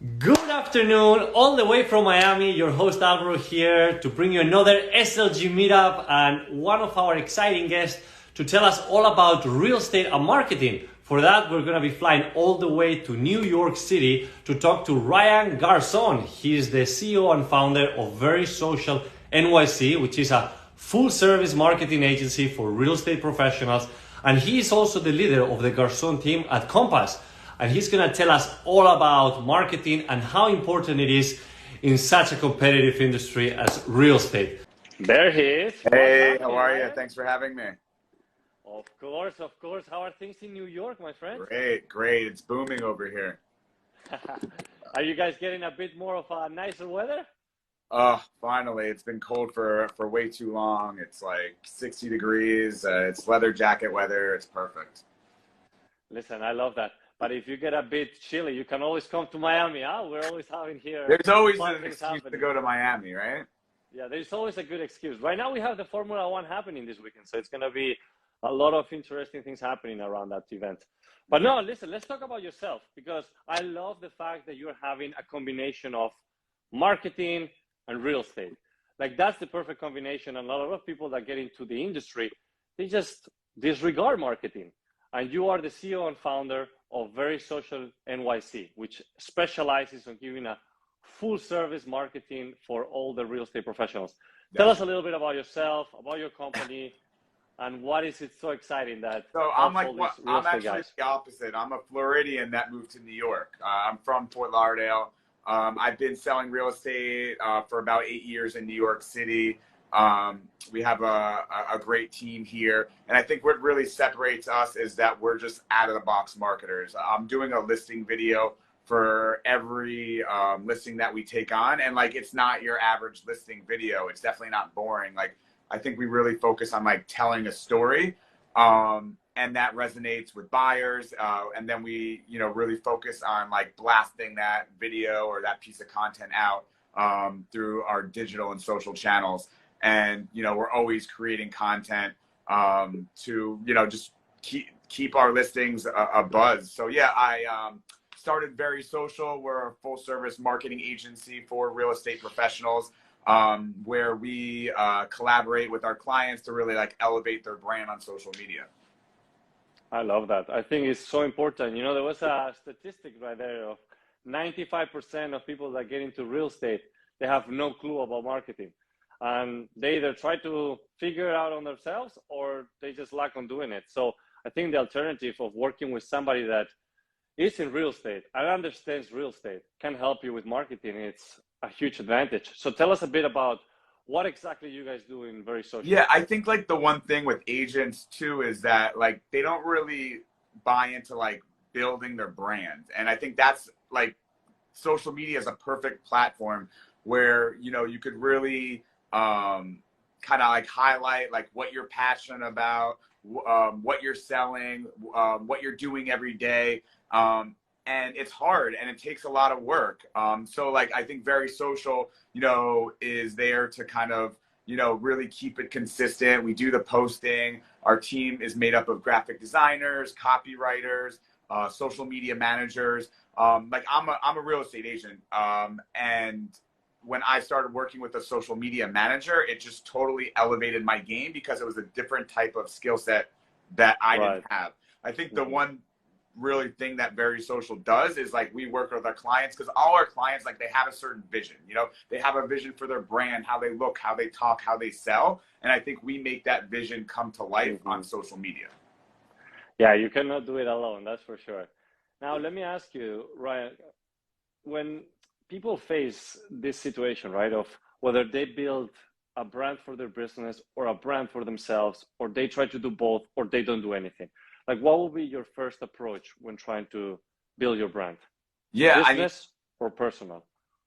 Good afternoon, all the way from Miami. Your host Alvaro here to bring you another SLG meetup and one of our exciting guests to tell us all about real estate and marketing. For that, we're going to be flying all the way to New York City to talk to Ryan Garson. He's the CEO and founder of Very Social NYC, which is a full-service marketing agency for real estate professionals. And he is also the leader of the Garson team at Compass. And he's going to tell us all about marketing and how important it is in such a competitive industry as real estate. There he is. Hey, how are you? Thanks for having me. Of course, of course. How are things in New York, my friend? Great, great. It's booming over here. Are you guys getting a bit more of a nicer weather? Finally. It's been cold for way too long. It's like 60 degrees. It's leather jacket weather. It's perfect. Listen, I love that. But if you get a bit chilly, you can always come to Miami. Huh? We're always having here. There's always an excuse to go to Miami, right? Yeah, there's always a good excuse. Right now we have the Formula One happening this weekend, so it's going to be a lot of interesting things happening around that event. But no, listen, let's talk about yourself, because I love the fact that you're having a combination of marketing and real estate. Like, that's the perfect combination. And a lot of people that get into the industry, they just disregard marketing. And you are the CEO and founder of Very Social NYC, which specializes on giving a full service marketing for all the real estate professionals. Tell us a little bit about yourself, about your company, and what is it so exciting that I'm actually the opposite. I'm a Floridian that moved to New York. I'm from Fort Lauderdale. I've been selling real estate for about 8 years in New York City. We have a great team here. And I think what really separates us is that we're just out-of-the-box marketers. I'm doing a listing video for every listing that we take on. And like, it's not your average listing video. It's definitely not boring. Like, I think we really focus on like telling a story. And that resonates with buyers. And then we, really focus on like blasting that video or that piece of content out through our digital and social channels. And, we're always creating content to, just keep our listings a buzz. So yeah, I started Very Social. We're a full service marketing agency for real estate professionals, where we collaborate with our clients to really like elevate their brand on social media. I love that. I think it's so important. There was a statistic right there of 95% of people that get into real estate, they have no clue about marketing. And they either try to figure it out on themselves or they just lack on doing it. So I think the alternative of working with somebody that is in real estate and understands real estate can help you with marketing. It's a huge advantage. So tell us a bit about what exactly you guys do in Very Social. Yeah, I think like the one thing with agents too is that like they don't really buy into like building their brand. And I think that's like social media is a perfect platform where, you could really kind of like highlight like what you're passionate about, what you're selling, what you're doing every day. And it's hard and it takes a lot of work. So like, I think Very Social, is there to kind of, really keep it consistent. We do the posting. Our team is made up of graphic designers, copywriters, social media managers. Like I'm a real estate agent. And when I started working with a social media manager, it just totally elevated my game because it was a different type of skill set that I didn't have. I think the one really thing that Very Social does is like we work with our clients, because all our clients, like they have a certain vision, they have a vision for their brand, how they look, how they talk, how they sell. And I think we make that vision come to life on social media. Yeah, you cannot do it alone, that's for sure. Now, let me ask you, Ryan, when people face this situation, right, of whether they build a brand for their business or a brand for themselves, or they try to do both, or they don't do anything. Like, what will be your first approach when trying to build your brand? Yeah, business or personal?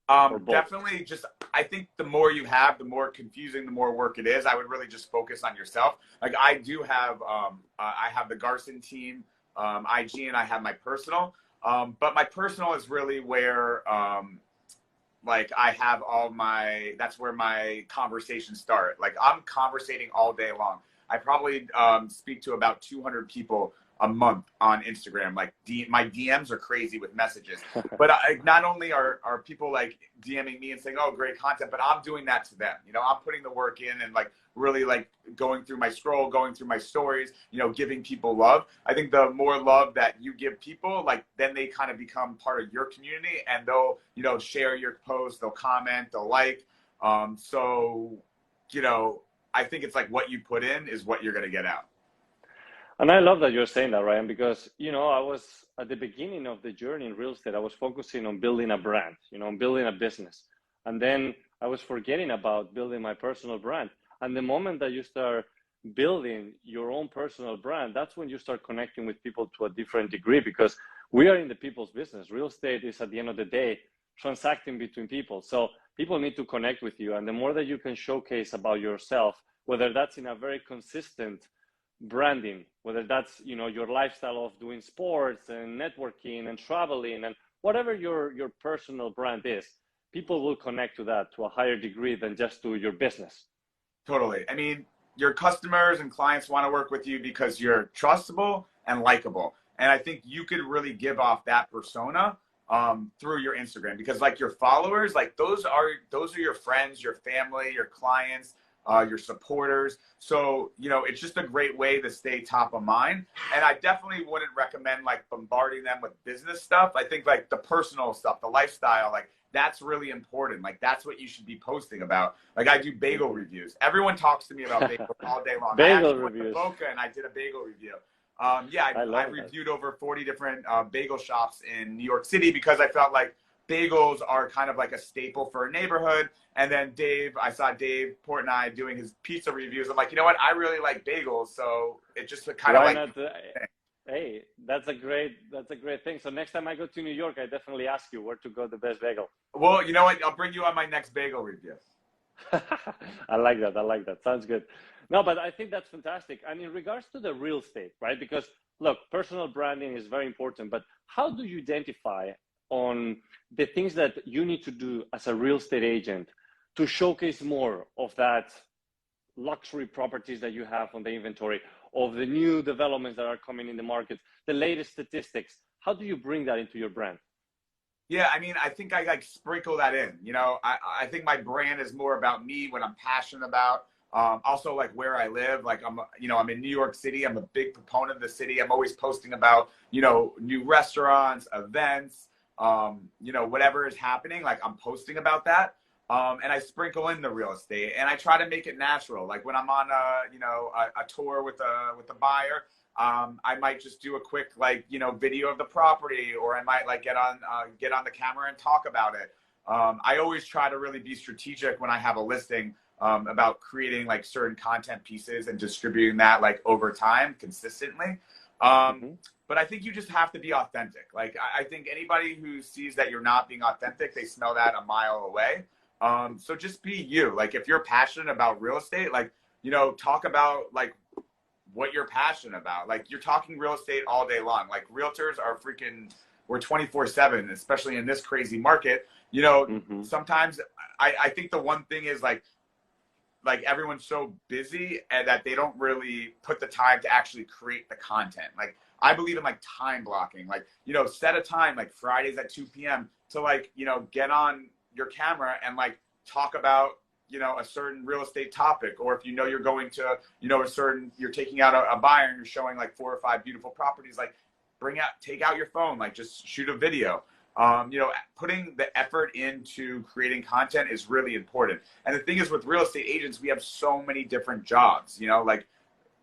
Or both? Definitely just, I think the more you have, the more confusing, the more work it is. I would really just focus on yourself. Like I do have, I have the Garson team, IG, and I have my personal. But my personal is really where, like I have that's where my conversations start. Like I'm conversating all day long. I probably speak to about 200 people a month on Instagram. Like my DMs are crazy with messages, but not only are people like DMing me and saying, oh, great content, but I'm doing that to them. You know, I'm putting the work in and like really like going through my scroll, going through my stories, you know, giving people love. I think the more love that you give people, like then they kind of become part of your community and they'll, you know, share your post, they'll comment, they'll like. So, you know, I think it's like what you put in is what you're going to get out. And I love that you're saying that, Ryan, because, you know, I was at the beginning of the journey in real estate, I was focusing on building a brand, you know, building a business. And then I was forgetting about building my personal brand. And the moment that you start building your own personal brand, that's when you start connecting with people to a different degree, because we are in the people's business. Real estate is, at the end of the day, transacting between people. So people need to connect with you. And the more that you can showcase about yourself, whether that's in a very consistent branding, whether that's, you know, your lifestyle of doing sports and networking and traveling and whatever your personal brand is, people will connect to that to a higher degree than just to your business. Totally. I mean, your customers and clients want to work with you because you're trustable and likable. And I think you could really give off that persona through your Instagram, because like your followers, like those are your friends, your family, your clients, your supporters. So, you know, it's just a great way to stay top of mind. And I definitely wouldn't recommend like bombarding them with business stuff. I think like the personal stuff, the lifestyle, like that's really important. Like that's what you should be posting about. Like I do bagel reviews. Everyone talks to me about bagels all day long. Bagel reviews. I went to Boca and I did a bagel review. I reviewed over 40 different bagel shops in New York City because I felt like bagels are kind of like a staple for a neighborhood. And then I saw Dave Portnoy doing his pizza reviews. I'm like, you know what? I really like bagels. So it just kind of like. Hey, that's a great thing. So next time I go to New York, I definitely ask you where to go the best bagel. Well, you know what? I'll bring you on my next bagel review. I like that. Sounds good. No, but I think that's fantastic. And in regards to the real estate, right? Because look, personal branding is very important, but how do you identify on the things that you need to do as a real estate agent to showcase more of that luxury properties that you have on the inventory, of the new developments that are coming in the market, the latest statistics? How do you bring that into your brand? Yeah, I mean, I think I like sprinkle that in. You know, I think my brand is more about me, what I'm passionate about. Also, like where I live. Like I'm in New York City. I'm a big proponent of the city. I'm always posting about, you know, new restaurants, events, you know, whatever is happening. Like I'm posting about that. And I sprinkle in the real estate, and I try to make it natural. Like when I'm on a tour with a buyer, I might just do a quick video of the property, or I might like get on the camera and talk about it. I always try to really be strategic when I have a listing about creating like certain content pieces and distributing that like over time consistently. But I think you just have to be authentic. Like I think anybody who sees that you're not being authentic, they smell that a mile away. So just be you. Like if you're passionate about real estate, like, you know, talk about like what you're passionate about. Like you're talking real estate all day long. Like realtors are we're 24/7, especially in this crazy market. You know, sometimes I think the one thing is like everyone's so busy and that they don't really put the time to actually create the content. Like I believe in like time blocking, like, you know, set a time like Fridays at 2 p.m. to like, you know, get on your camera and like talk about, you know, a certain real estate topic. Or if you know you're going to, you know, you're taking out a buyer and you're showing like 4 or 5 beautiful properties, like take out your phone, like just shoot a video. You know, putting the effort into creating content is really important. And the thing is with real estate agents, we have so many different jobs, you know, like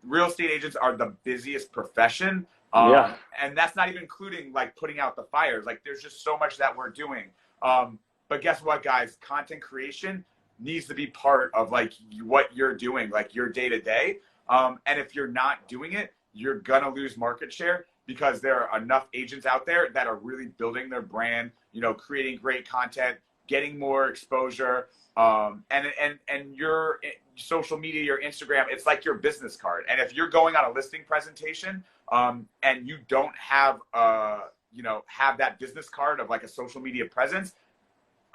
real estate agents are the busiest profession. And that's not even including like putting out the fires. Like there's just so much that we're doing. But guess what, guys? Content creation needs to be part of like what you're doing, like your day to day. And if you're not doing it, you're gonna lose market share, because there are enough agents out there that are really building their brand, you know, creating great content, getting more exposure, and your social media, your Instagram, it's like your business card. And if you're going on a listing presentation, and you don't have that business card of like a social media presence,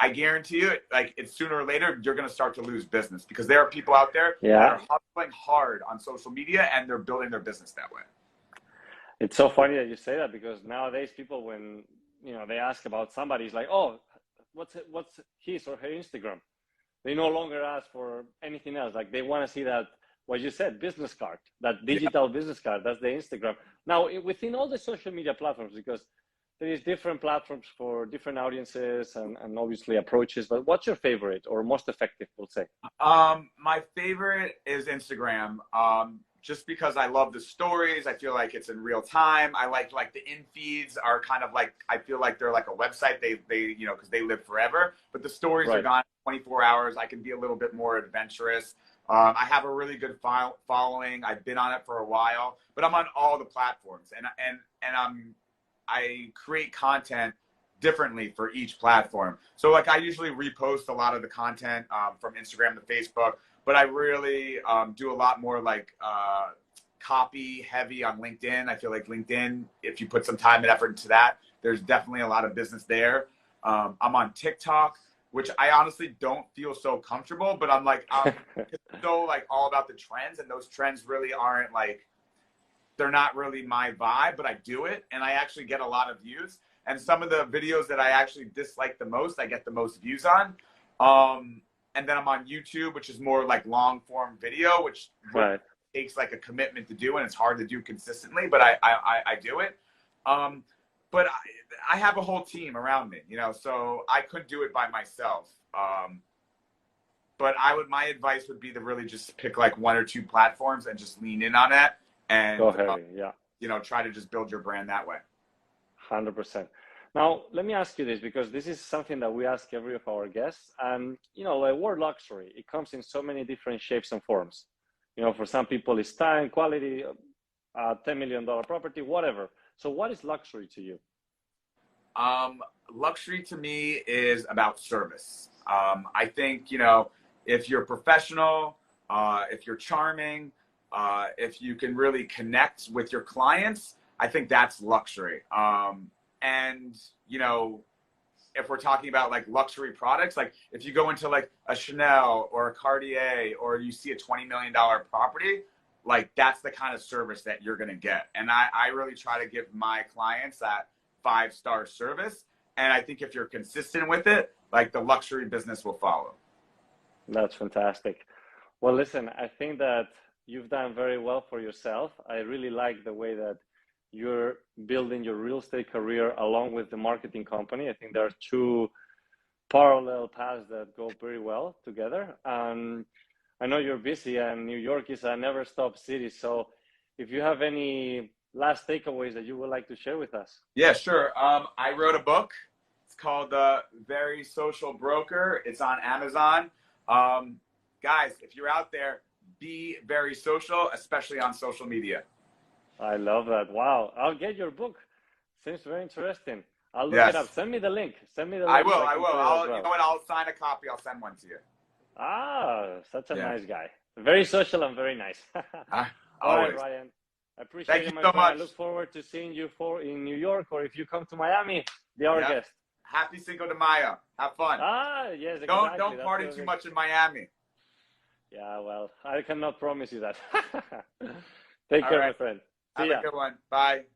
I guarantee you, like it's sooner or later, you're going to start to lose business, because there are people out there that are hustling hard on social media and they're building their business that way. It's so funny that you say that, because nowadays people, when they ask about somebody, it's like, oh, what's his or her Instagram? They no longer ask for anything else. Like, they want to see that, what you said, business card, that digital business card. That's the Instagram. Now, within all the social media platforms, because there is different platforms for different audiences and obviously approaches. But what's your favorite or most effective, we'll say? My favorite is Instagram. Just because I love the stories. I feel like it's in real time. I like the in feeds are kind of like, I feel like they're like a website. They because they live forever, but the stories are gone 24 hours. I can be a little bit more adventurous. I have a really good following. I've been on it for a while, but I'm on all the platforms, and I create content differently for each platform. So like, I usually repost a lot of the content from Instagram to Facebook, but I really do a lot more like copy heavy on LinkedIn. I feel like LinkedIn, if you put some time and effort into that, there's definitely a lot of business there. I'm on TikTok, which I honestly don't feel so comfortable, but I'm so like all about the trends, and those trends really aren't like, they're not really my vibe, but I do it and I actually get a lot of views. And some of the videos that I actually dislike the most, I get the most views on. And then I'm on YouTube, which is more like long form video, which takes like a commitment to do, and it's hard to do consistently, but I do it. But I have a whole team around me, so I couldn't do it by myself. But my advice would be to really just pick like one or two platforms and just lean in on that, and go heavy, try to just build your brand that way. 100%. Now, let me ask you this, because this is something that we ask every of our guests. And, the word luxury, it comes in so many different shapes and forms. For some people, it's time, quality, $10 million property, whatever. So what is luxury to you? Luxury to me is about service. I think, if you're professional, if you're charming, if you can really connect with your clients, I think that's luxury. And, if we're talking about like luxury products, like if you go into like a Chanel or a Cartier, or you see a $20 million property, like that's the kind of service that you're going to get. And I really try to give my clients that 5-star service. And I think if you're consistent with it, like the luxury business will follow. That's fantastic. Well, listen, I think that you've done very well for yourself. I really like the way that you're building your real estate career along with the marketing company. I think there are two parallel paths that go very well together. And I know you're busy, and New York is a never stop city. So if you have any last takeaways that you would like to share with us. Yeah, sure. I wrote a book. It's called Very Social Broker. It's on Amazon. Guys, if you're out there, be very social, especially on social media. I love that. Wow. I'll get your book. Seems very interesting. I'll look it up. Send me the link. I will. You know what? I'll sign a copy. I'll send one to you. Such a nice guy. Very social and very nice. All right, Ryan. I appreciate it, my friend. I look forward to seeing you in New York, or if you come to Miami, be our guest. Happy Cinco de Mayo. Have fun. Yes, exactly. Don't party too much in Miami. Yeah, well, I cannot promise you that. Take care, my friend. Have a good one. Bye.